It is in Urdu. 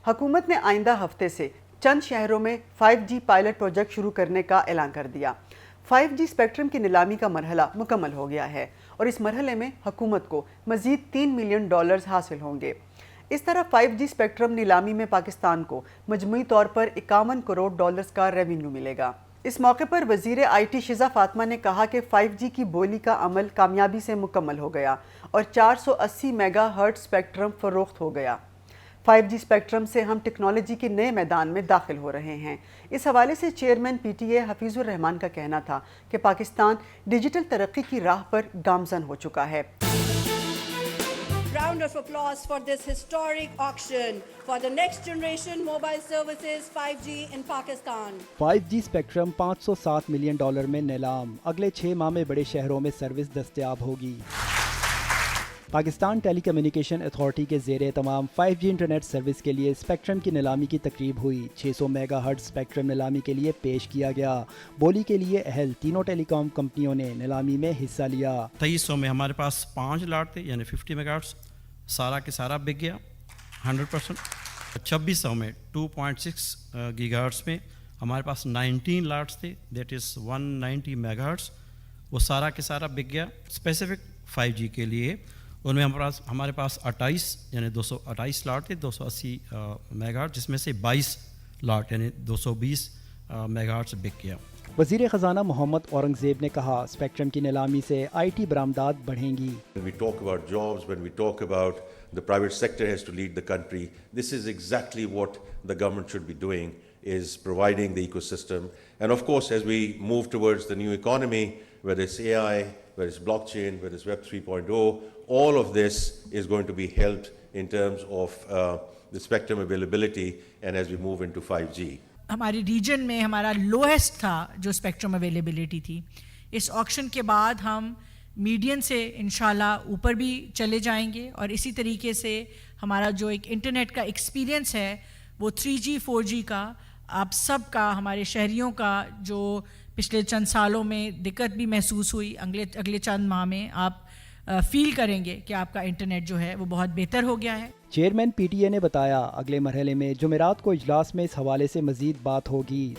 حکومت نے آئندہ ہفتے سے چند شہروں میں 5G پائلٹ پروجیکٹ شروع کرنے کا اعلان کر دیا۔ 5G اسپیکٹرم کی نیلامی کا مرحلہ مکمل ہو گیا ہے اور اس مرحلے میں حکومت کو مزید $3 ملین حاصل ہوں گے۔ اس طرح 5G اسپیکٹرم نیلامی میں پاکستان کو مجموعی طور پر $51 کروڑ کا ریونیو ملے گا۔ اس موقع پر وزیر IT شیزہ فاطمہ نے کہا کہ 5G کی بولی کا عمل کامیابی سے مکمل ہو گیا اور 480 میگا ہرٹز اسپیکٹرم فروخت ہو گیا۔ 5G اسپیکٹرم سے ہم ٹیکنالوجی کے نئے میدان میں داخل ہو رہے ہیں۔ اس حوالے سے چیئرمین PTA حفیظ الرحمان کا کہنا تھا کہ پاکستان ڈیجیٹل ترقی کی راہ پر گامزن ہو چکا ہے۔ Round of applause for this historic auction for the next generation mobile services 5G in Pakistan. 5G spectrum $507 million میں نیلام، اگلے 6 ماہ میں بڑے شہروں میں سروس دستیاب ہوگی۔ پاکستان ٹیلی کمیونیکیشن اتھارٹی کے زیر اہتمام 5G انٹرنیٹ سروس کے لیے اسپیکٹرم کی نیلامی کی تقریب ہوئی۔ 600 میگا ہرٹز اسپیکٹرم نیلامی کے لیے پیش کیا گیا۔ بولی کے لیے اہل تینوں ٹیلی کام کمپنیوں نے نیلامی میں حصہ لیا۔ 2300 میں ہمارے پاس 5 لاٹ تھے، یعنی 50 میگا ہرٹز، سارا کے سارا بک گیا 100%۔ 2600 میں 2.6 گیگا ہرٹز میں ہمارے پاس 19 لاٹس تھے، دیٹ از 190 میگا ہرٹز، وہ سارا کے سارا بک گیا اسپیسیفک 5G کے لیے۔ ان میں ہمارے پاس 28 یعنی 228 لاٹ تھے، 280 میگا ہرٹز، جس میں سے 22 لاٹ یعنی 220 میگا ہرٹز بک گیا۔ وزیر خزانہ محمد اورنگزیب نے کہا اسپیکٹرم کی نیلامی سے IT برآمدات بڑھیں گی۔ When we talk about jobs, when we talk about the private sector has to lead the country, this is exactly what the government should be doing, is providing the ecosystem. And of course, as we move towards the new economy, whether it's AI, whether it's blockchain, whether it's Web 3.0, all of this is going to be helped in terms of the spectrum availability and as we move into 5G. ہماری ریجن میں ہمارا لویسٹ تھا جو اسپیکٹرم اویلیبلٹی تھی۔ اس آکشن کے بعد ہم میڈین سے انشاءاللہ اوپر بھی چلے جائیں گے اور اسی طریقے سے ہمارا جو ایک انٹرنیٹ کا ایکسپیرینس ہے وہ 3G 4G کا آپ سب کا، ہمارے شہریوں کا جو پچھلے چند سالوں میں دقت بھی محسوس ہوئی، اگلے چند ماہ میں آپ فیل کریں گے کہ آپ کا انٹرنیٹ جو ہے وہ بہت بہتر ہو گیا ہے۔ چیئرمین PTA نے بتایا اگلے مرحلے میں جمعرات کو اجلاس میں اس حوالے سے مزید بات ہوگی۔